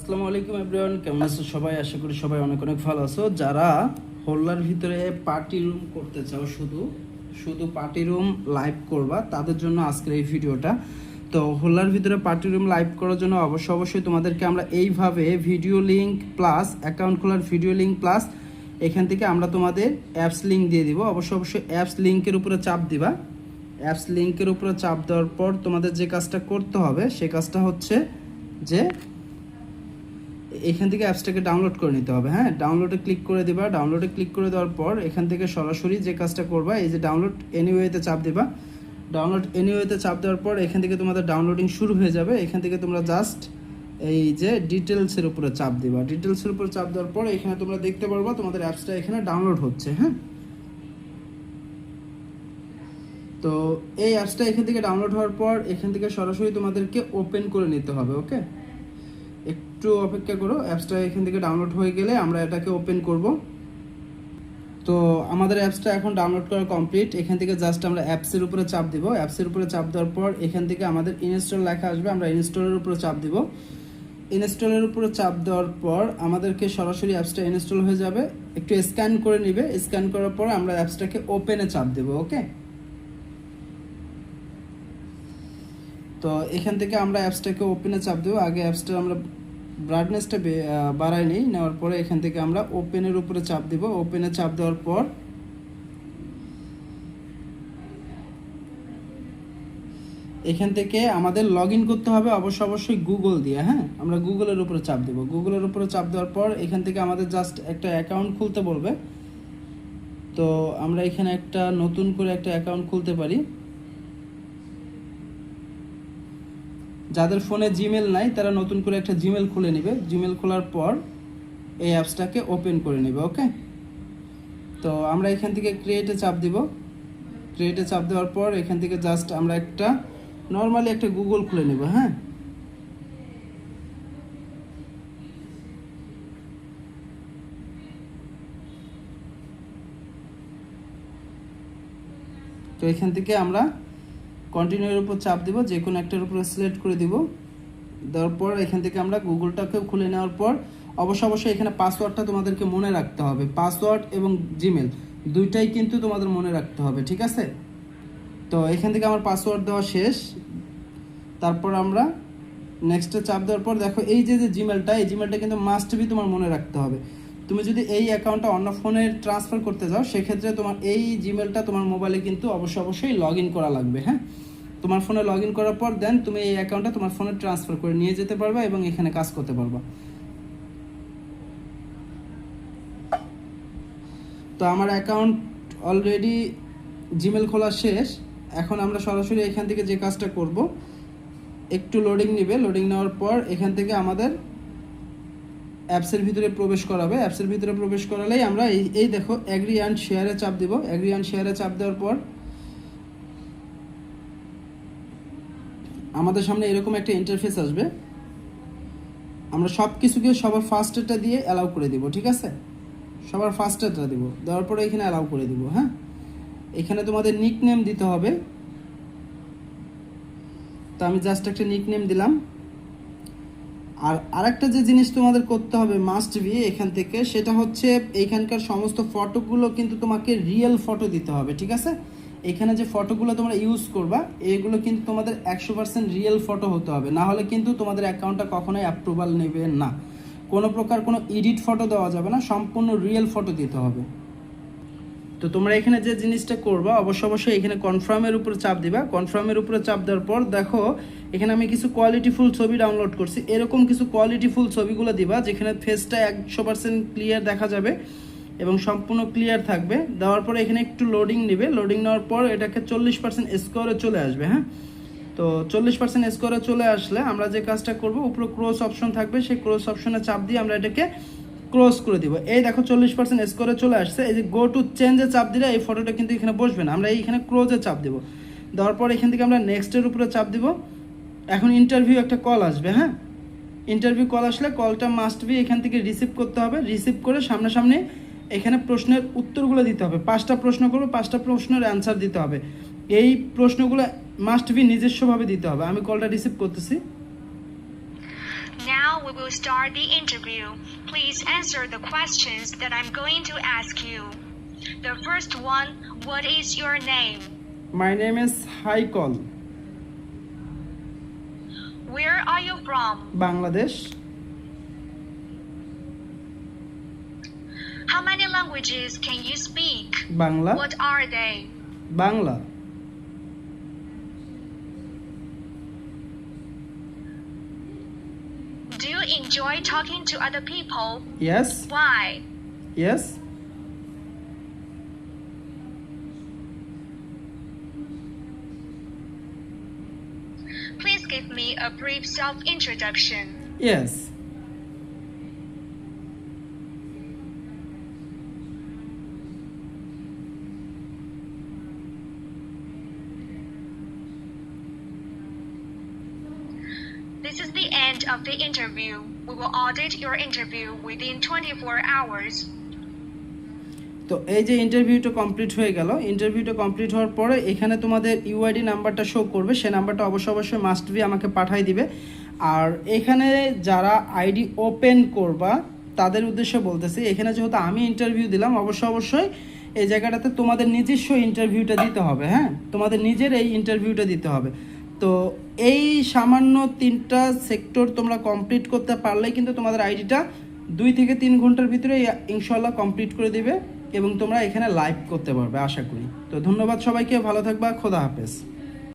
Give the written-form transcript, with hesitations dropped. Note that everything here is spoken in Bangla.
আসসালামু আলাইকুম এভরিওয়ান, কেমন আছো সবাই? আশা করি সবাই অনেক অনেক ভালো আছো। যারা হোল্লার ভিতরে পার্টি রুম করতে চাও, শুধু শুধু পার্টি রুম লাইভ করবা, তাদের জন্য আজকের এই ভিডিওটা। তো হোল্লার ভিতরে পার্টি রুম লাইভ করার জন্য অবশ্যই তোমাদেরকে আমরা এইভাবে ভিডিও লিঙ্ক প্লাস অ্যাকাউন্ট খোলার ভিডিও লিঙ্ক প্লাস এখান থেকে আমরা তোমাদের অ্যাপস লিঙ্ক দিয়ে দিব। অবশ্যই অ্যাপস লিঙ্কের উপরে চাপ দিবা। অ্যাপস লিঙ্কের উপরে চাপ দেওয়ার পর তোমাদের যে কাজটা করতে হবে সে কাজটা হচ্ছে যে এখান থেকে অ্যাপসটাকে ডাউনলোড করে নিতে হবে। হ্যাঁ, ডাউনলোডে ক্লিক করে দিবা। ডাউনলোডে ক্লিক করে দেওয়ার পর এখান থেকে সরাসরি যে কাজটা করবা, এই যে ডাউনলোড এনিওয়েতে চাপ দিবা। ডাউনলোড এনিওয়েতে চাপ দেওয়ার পর এখান থেকে তোমাদের ডাউনলোডিং শুরু হয়ে যাবে। এখান থেকে তোমরা জাস্ট এই যে ডিটেলসের উপরে চাপ দিবা। ডিটেলসের উপরে চাপ দেওয়ার পর এখানে তোমরা দেখতে পারবা তোমাদের অ্যাপসটা এখানে ডাউনলোড হচ্ছে। হ্যাঁ, তো এই অ্যাপসটা এখান থেকে ডাউনলোড হওয়ার পর এখান থেকে সরাসরি তোমাদেরকে ওপেন করে নিতে হবে। ওকে, একটু অপেক্ষা করো। অ্যাপসটা এখান থেকে ডাউনলোড হয়ে গেলে আমরা এটাকে ওপেন করব। তো আমাদের অ্যাপসটা এখন ডাউনলোড করা কমপ্লিট। এখান থেকে জাস্ট আমরা অ্যাপসের উপরে চাপ দিব। অ্যাপসের উপরে চাপ দেওয়ার পর এখান থেকে আমাদের ইনস্টল লেখা আসবে, আমরা ইনস্টলের উপরে চাপ দিব। ইনস্টলের উপরে চাপ দেওয়ার পর আমাদেরকে সরাসরি অ্যাপসটা ইনস্টল হয়ে যাবে। একটু স্ক্যান করে নিবে। স্ক্যান করার পর আমরা অ্যাপসটাকে ওপেনে চাপ দেব। ওকে, তো এখান থেকে আমরা অ্যাপসটাকে ওপেনে চাপ দেবো। আগে অ্যাপসটা আমরা ব্রাইটনেসটা বাড়াই নিই। নেওয়ার পরে এখান থেকে আমরা ওপেনের উপরে চাপ দিব। ওপেনে চাপ দেওয়ার পর এখান থেকে আমাদের লগ ইন করতে হবে অবশ্যই গুগল দিয়ে। হ্যাঁ, আমরা গুগলের উপরে চাপ দেবো। গুগলের উপরে চাপ দেওয়ার পর এখান থেকে আমাদের জাস্ট একটা অ্যাকাউন্ট খুলতে বলবে। তো আমরা এখানে একটা নতুন করে একটা অ্যাকাউন্ট খুলতে পারি। যাদের ফোনে জিমেল নাই তারা নতুন করে একটা জিমেল খুলে নেবে। জিমেল খোলার পর এই অ্যাপসটাকে ওপেন করে নেবে। ওকে, তো আমরা এখান থেকে ক্রিয়েটে চাপ দিব। ক্রিয়েটে চাপ দেওয়ার পর এখান থেকে জাস্ট আমরা একটা নর্মালি একটা গুগল খুলে নেব। হ্যাঁ, তো এখান থেকে আমরা কন্টিনিউর উপর চাপ দিব, যে কোনো একটার উপরে সিলেক্ট করে দিব। দেওয়ার পর এখান থেকে আমরা গুগলটাকেও খুলে নেওয়ার পর অবশ্যই এখানে পাসওয়ার্ডটা তোমাদেরকে মনে রাখতে হবে। পাসওয়ার্ড এবং জিমেল দুইটাই কিন্তু তোমাদের মনে রাখতে হবে, ঠিক আছে? তো এখান থেকে আমার পাসওয়ার্ড দেওয়া শেষ। তারপর আমরা নেক্সটে চাপ দেওয়ার পর দেখো এই যে জিমেলটা, এই জিমেলটা কিন্তু মাস্ট বি তোমার মনে রাখতে হবে। তুমি যদি এই অ্যাকাউন্টটা অন্য ফোনে ট্রান্সফার করতে যাও সেক্ষেত্রে তোমার এই জিমেলটা তোমার মোবাইলে কিন্তু অবশ্যই লগ ইন করা লাগবে। হ্যাঁ, তোমার ফোনে লগ ইন করার পর দেন তুমি এই অ্যাকাউন্টটা তোমার ফোনে ট্রান্সফার করে নিয়ে যেতে পারবা এবং এখানে কাজ করতে পারবা। তো আমার অ্যাকাউন্ট অলরেডি জিমেল খোলা শেষ। এখন আমরা সরাসরি এখান থেকে যে কাজটা করব, একটু লোডিং নেবে। লোডিং নেওয়ার পর এখান থেকে আমাদের অ্যাপসের ভিতরে প্রবেশ করাবে। অ্যাপসের ভিতরে প্রবেশ করালেই আমরা এই দেখো অ্যাগ্রি অ্যান্ড শেয়ারে চাপ দিব। অ্যাগ্রি অ্যান্ড শেয়ারে চাপ দেওয়ার পর আমাদের সামনে এরকম একটা ইন্টারফেস আসবে। আমরা সব কিছুকে সবার ফার্স্টেরটা দিয়ে অ্যালাউ করে দিব, ঠিক আছে? সবার ফার্স্টেরটা দিব, দেওয়ার পরে এখানে অ্যালাউ করে দিব। হ্যাঁ, এখানে তোমাদের নিক নেম দিতে হবে। তো আমি জাস্ট একটা নিক নেম দিলাম। আর আরেকটা যে জিনিস তোমাদের করতে হবে মাস্ট বি এখান থেকে, সেটা হচ্ছে এইখানকার সমস্ত ফটোগুলো কিন্তু তোমাকে রিয়েল ফটো দিতে হবে, ঠিক আছে? এখানে যে ফটোগুলো তোমরা ইউজ করবা এইগুলো কিন্তু তোমাদের 100% রিয়েল ফটো হতে হবে, না হলে কিন্তু তোমাদের অ্যাকাউন্টটা কখনোই অ্যাপ্রুভাল নেবে না। কোনো প্রকার কোনো এডিট ফটো দেওয়া যাবে না, সম্পূর্ণ রিয়েল ফটো দিতে হবে। তো তোমরা এখানে যে জিনিসটা করবা অবশ্যই এখানে কনফার্মের উপরে চাপ দিবা। কনফার্মের উপরে চাপ দেওয়ার পর দেখো এখানে আমি কিছু কোয়ালিটিফুল ছবি ডাউনলোড করছি। এরকম কিছু কোয়ালিটিফুল ছবিগুলো দিবা যেখানে ফেসটা 100% ক্লিয়ার দেখা যাবে এবং সম্পূর্ণ ক্লিয়ার থাকবে। দেওয়ার পরে এখানে একটু লোডিং নেবে। লোডিং নেওয়ার পর এটাকে 40% স্কোরে চলে আসবে। হ্যাঁ, তো 40% স্কোরে চলে আসলে আমরা যে কাজটা করব, উপরে ক্রস অপশন থাকবে, সেই ক্রস অপশনে চাপ দিয়ে আমরা এটাকে ক্লোজ করে দিব। এই দেখো 40% স্কোরে চলে আসছে। এই যে গো টু চেঞ্জে চাপ দিলে এই ফটোটা কিন্তু এখানে বসবে না, আমরা এইখানে ক্লোজে চাপ দিব। দেওয়ার পর এখান থেকে আমরা নেক্সটের উপরে চাপ দিব। এখন ইন্টারভিউ একটা কল আসবে। হ্যাঁ, ইন্টারভিউ কল আসলে কলটা মাস্ট বি এখান থেকে রিসিভ করতে হবে। রিসিভ করে সামনাসামনি এখানে প্রশ্নের উত্তরগুলো দিতে হবে। 5টা প্রশ্ন করবো, 5টা প্রশ্নের অ্যান্সার দিতে হবে। এই প্রশ্নগুলো মাস্ট বি নিজস্বভাবে দিতে হবে। আমি কলটা রিসিভ করতেছি। Now we will start the interview. Please answer the questions that I'm going to ask you. The first one, what is your name? My name is Haikal. Where are you from? Bangladesh. How many languages can you speak? Bangla. What are they? Bangla. Do you enjoy talking to other people? Yes. Why? Yes. Please give me a brief self-introduction. Yes. This is the end of the interview. We will audit your interview within 24 hours. তো এই যে ইন্টারভিউটা কমপ্লিট হয়ে গেল, ইন্টারভিউটা কমপ্লিট হওয়ার পরে এখানে তোমাদের ইউআইডি নাম্বারটা শো করবে, সে নাম্বারটা অবশ্যই মাস্ট বি আমাকে পাঠিয়ে দিবে। আর এখানে যারা আইডি ওপেন করবা তাদের উদ্দেশ্যে বলতেছি, এখানে যেহেতু আমি ইন্টারভিউ দিলাম, অবশ্যই এই জায়গাটাতে তোমাদের নিজস্ব ইন্টারভিউটা দিতে হবে। হ্যাঁ, তোমাদের নিজের এই ইন্টারভিউটা দিতে হবে। তো এই সামান্য 3টা সেক্টর তোমরা কমপ্লিট করতে পারলেই কিন্তু তোমাদের আইডিটা 2 থেকে 3 ঘন্টার ভিতরে ইনশাল্লাহ কমপ্লিট করে দিবে এবং তোমরা এখানে লাইভ করতে পারবে আশা করি। তো ধন্যবাদ সবাইকে, ভালো থাকবা, খোদা হাফেজ।